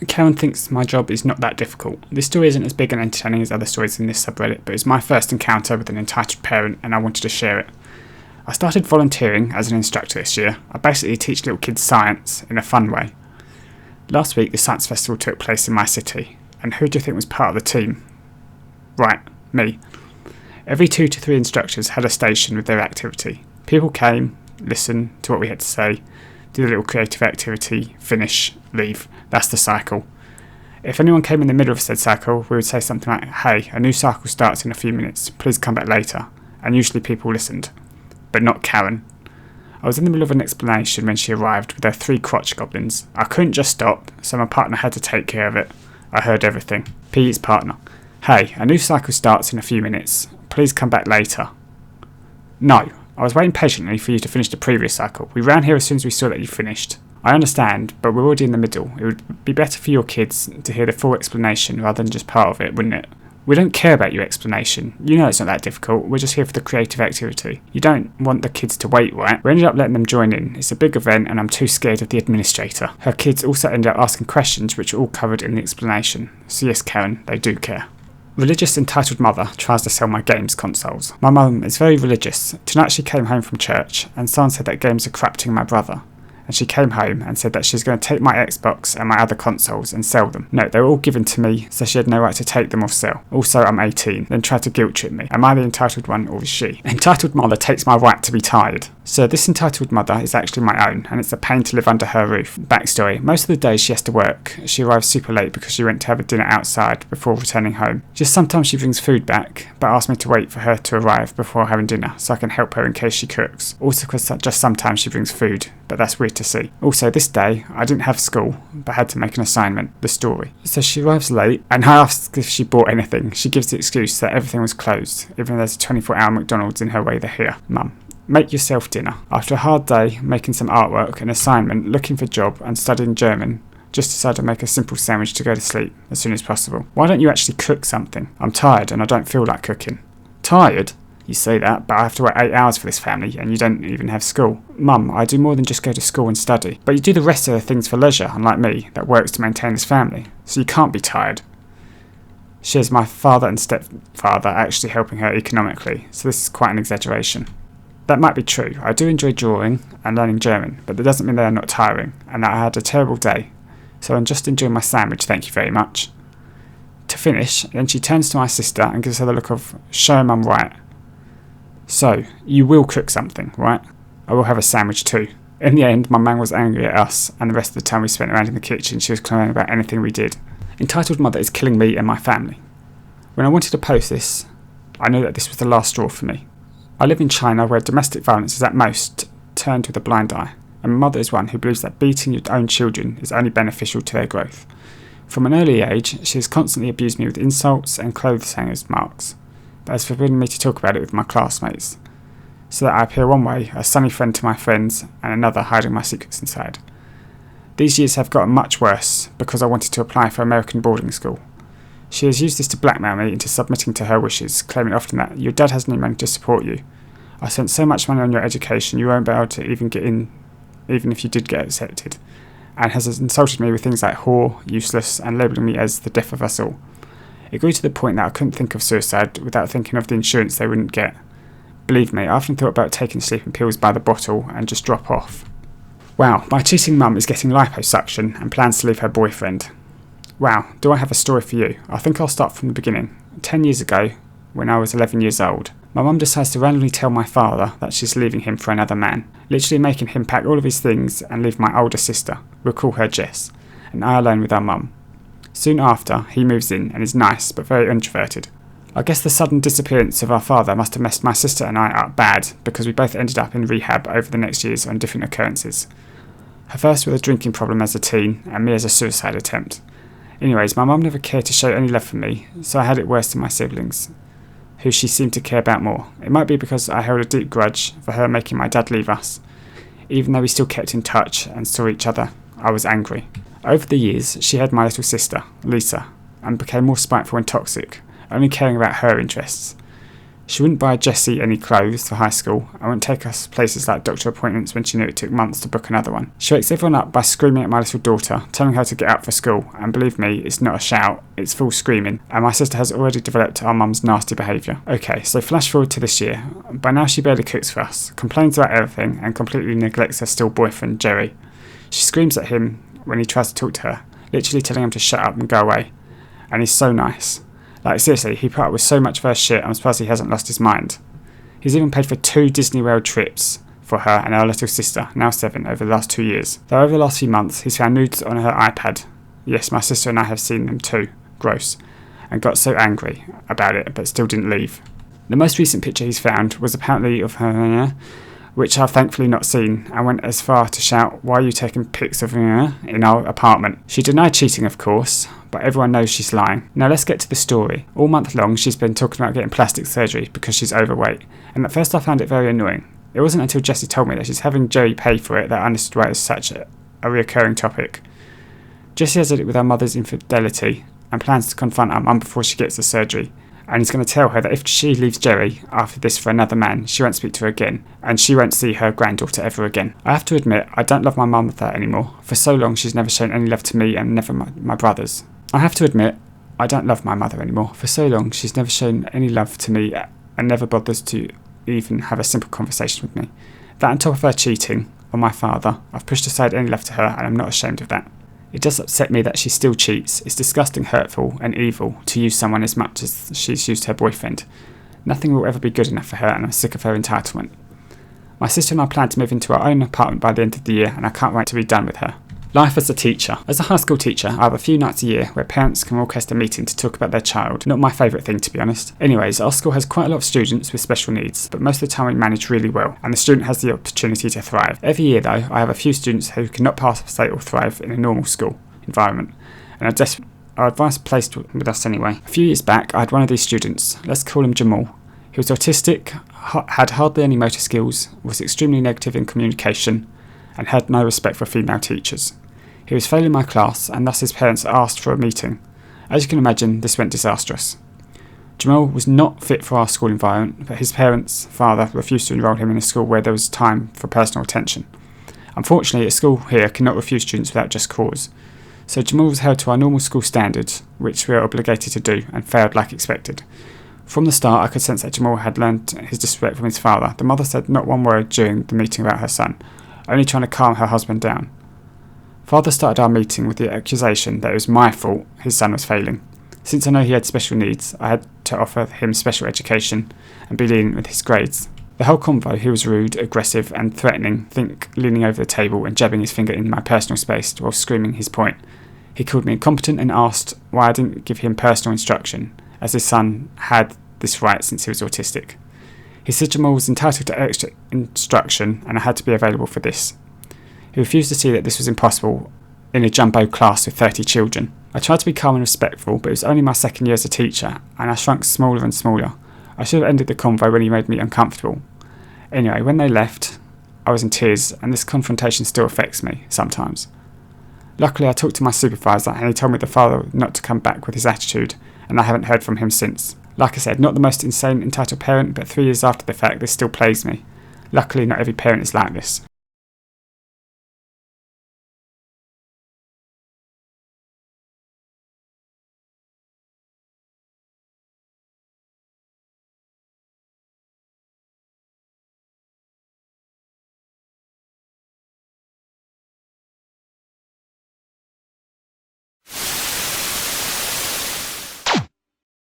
Karen thinks my job is not that difficult. This story isn't as big and entertaining as other stories in this subreddit, but it's my first encounter with an entitled parent and I wanted to share it. I started volunteering as an instructor this year. I basically teach little kids science in a fun way. Last week the science festival took place in my city, and who do you think was part of the team? Right, me. Every 2 to 3 instructors had a station with their activity. People came, listened to what we had to say, do a little creative activity, finish, leave. That's the cycle. If anyone came in the middle of said cycle, we would say something like, "Hey, a new cycle starts in a few minutes, please come back later," and usually people listened. But not Karen. I was in the middle of an explanation when she arrived with her 3 crotch goblins. I couldn't just stop, so my partner had to take care of it. I heard everything. Pete's partner. "Hey, a new cycle starts in a few minutes, please come back later." No. I was waiting patiently for you to finish the previous cycle. We ran here as soon as we saw that you finished. I understand, but we're already in the middle. It would be better for your kids to hear the full explanation rather than just part of it, wouldn't it? We don't care about your explanation. You know it's not that difficult. We're just here for the creative activity. You don't want the kids to wait, right? We ended up letting them join in. It's a big event and I'm too scared of the administrator. Her kids also ended up asking questions which are all covered in the explanation. So yes, Karen, they do care. Religious entitled mother tries to sell my games consoles. My mum is very religious. Tonight she came home from church and someone said that games are corrupting my brother. And she came home and said that she's going to take my Xbox and my other consoles and sell them. No, they were all given to me, so she had no right to take them or sell. Also, I'm 18, then tried to guilt trip me. Am I the entitled one or is she? Entitled mother takes my right to be tired. So this entitled mother is actually my own, and it's a pain to live under her roof. Backstory: most of the days she has to work. She arrives super late because she went to have a dinner outside before returning home. Just sometimes she brings food back, but asks me to wait for her to arrive before having dinner so I can help her in case she cooks. Also because just sometimes she brings food, but that's weird to see. Also, this day, I didn't have school, but had to make an assignment, the story. So she arrives late, and I ask if she bought anything. She gives the excuse that everything was closed, even though there's a 24-hour McDonald's in her way there here. Mum, make yourself dinner. After a hard day, making some artwork, an assignment, looking for a job, and studying German, just decided to make a simple sandwich to go to sleep as soon as possible. Why don't you actually cook something? I'm tired and I don't feel like cooking. Tired? You say that, but I have to work 8 hours for this family and you don't even have school. Mum, I do more than just go to school and study. But you do the rest of the things for leisure, unlike me, that works to maintain this family. So you can't be tired. She has my father and stepfather actually helping her economically, so this is quite an exaggeration. That might be true. I do enjoy drawing and learning German, but that doesn't mean they are not tiring, and that I had a terrible day. So I'm just enjoying my sandwich, thank you very much. To finish, then she turns to my sister and gives her the look of, show him I'm right. So, you will cook something, right? I will have a sandwich too. In the end, my mum was angry at us, and the rest of the time we spent around in the kitchen, she was complaining about anything we did. Entitled mother is killing me and my family. When I wanted to post this, I knew that this was the last straw for me. I live in China where domestic violence is at most turned with a blind eye, and my mother is one who believes that beating your own children is only beneficial to their growth. From an early age, she has constantly abused me with insults and clothes hangers marks, but has forbidden me to talk about it with my classmates, so that I appear one way, a sunny friend to my friends, and another hiding my secrets inside. These years have gotten much worse because I wanted to apply for American boarding school. She has used this to blackmail me into submitting to her wishes, claiming often that your dad has no money to support you. I spent so much money on your education you won't be able to even get in, even if you did get accepted, and has insulted me with things like whore, useless, and labelling me as the death of us all. It grew to the point that I couldn't think of suicide without thinking of the insurance they wouldn't get. Believe me, I often thought about taking sleeping pills by the bottle and just drop off. Wow, my cheating mum is getting liposuction and plans to leave her boyfriend. Wow, do I have a story for you? I think I'll start from the beginning. 10 years ago, when I was 11 years old, my mum decides to randomly tell my father that she's leaving him for another man, literally making him pack all of his things and leave my older sister, we'll call her Jess, and I alone with our mum. Soon after, he moves in and is nice but very introverted. I guess the sudden disappearance of our father must have messed my sister and I up bad because we both ended up in rehab over the next years on different occurrences. Her first with a drinking problem as a teen and me as a suicide attempt. Anyways, my mum never cared to show any love for me, so I had it worse than my siblings, who she seemed to care about more. It might be because I held a deep grudge for her making my dad leave us. Even though we still kept in touch and saw each other, I was angry. Over the years, she had my little sister, Lisa, and became more spiteful and toxic, only caring about her interests. She wouldn't buy Jessie any clothes for high school and wouldn't take us places like doctor appointments when she knew it took months to book another one. She wakes everyone up by screaming at my little daughter, telling her to get up for school, and believe me, it's not a shout, it's full screaming, and my sister has already developed our mum's nasty behaviour. Okay, so flash forward to this year. By now she barely cooks for us, complains about everything, and completely neglects her still boyfriend, Jerry. She screams at him when he tries to talk to her, literally telling him to shut up and go away. And he's so nice. Like, seriously, he put up with so much of her shit, I'm surprised he hasn't lost his mind. He's even paid for 2 Disney World trips for her and her little sister, now 7, over the last 2 years. Though over the last few months, he's found nudes on her iPad. Yes, my sister and I have seen them too. Gross. And got so angry about it, but still didn't leave. The most recent picture he's found was apparently of her, which I've thankfully not seen, and went as far to shout, "Why are you taking pics of her in our apartment?" She denied cheating, of course, but everyone knows she's lying. Now let's get to the story. All month long she's been talking about getting plastic surgery because she's overweight, and at first I found it very annoying. It wasn't until Jessie told me that she's having Jerry pay for it that I understood why it's such a reoccurring topic. Jessie has it with her mother's infidelity and plans to confront her mum before she gets the surgery, and he's going to tell her that if she leaves Jerry after this for another man, she won't speak to her again, and she won't see her granddaughter ever again. I have to admit, I don't love my mum with that anymore. For so long she's never shown any love to me and never my brothers. I have to admit, I don't love my mother anymore. For so long she's never shown any love to me and never bothers to even have a simple conversation with me. That on top of her cheating on my father, I've pushed aside any love to her, and I'm not ashamed of that. It does upset me that she still cheats. It's disgusting, hurtful and evil to use someone as much as she's used her boyfriend. Nothing will ever be good enough for her, and I'm sick of her entitlement. My sister and I plan to move into our own apartment by the end of the year, and I can't wait to be done with her. Life as a teacher. As a high school teacher, I have a few nights a year where parents can request a meeting to talk about their child. Not my favourite thing, to be honest. Anyways, our school has quite a lot of students with special needs, but most of the time we manage really well, and the student has the opportunity to thrive. Every year though, I have a few students who cannot pass, state or thrive in a normal school environment, and are advice placed with us anyway. A few years back, I had one of these students. Let's call him Jamal. He was autistic, had hardly any motor skills, was extremely negative in communication, and had no respect for female teachers. He was failing my class, and thus his parents asked for a meeting. As you can imagine, this went disastrous. Jamal was not fit for our school environment, but his parents' father refused to enrol him in a school where there was time for personal attention. Unfortunately, a school here cannot refuse students without just cause. So Jamal was held to our normal school standards, which we are obligated to do, and failed like expected. From the start, I could sense that Jamal had learned his disrespect from his father. The mother said not one word during the meeting about her son, only trying to calm her husband down. Father started our meeting with the accusation that it was my fault his son was failing. Since I know he had special needs, I had to offer him special education and be lenient with his grades. The whole convo, he was rude, aggressive and threatening, leaning over the table and jabbing his finger in my personal space while screaming his point. He called me incompetent and asked why I didn't give him personal instruction, as his son had this right since he was autistic. He said Jamal was entitled to extra instruction and I had to be available for this. He refused to see that this was impossible in a jumbo class with 30 children. I tried to be calm and respectful, but it was only my second year as a teacher, and I shrunk smaller and smaller. I should have ended the convo when he made me uncomfortable. Anyway, when they left, I was in tears, and this confrontation still affects me, sometimes. Luckily, I talked to my supervisor, and he told me the father not to come back with his attitude, and I haven't heard from him since. Like I said, not the most insane entitled parent, but 3 years after the fact, this still plagues me. Luckily, not every parent is like this.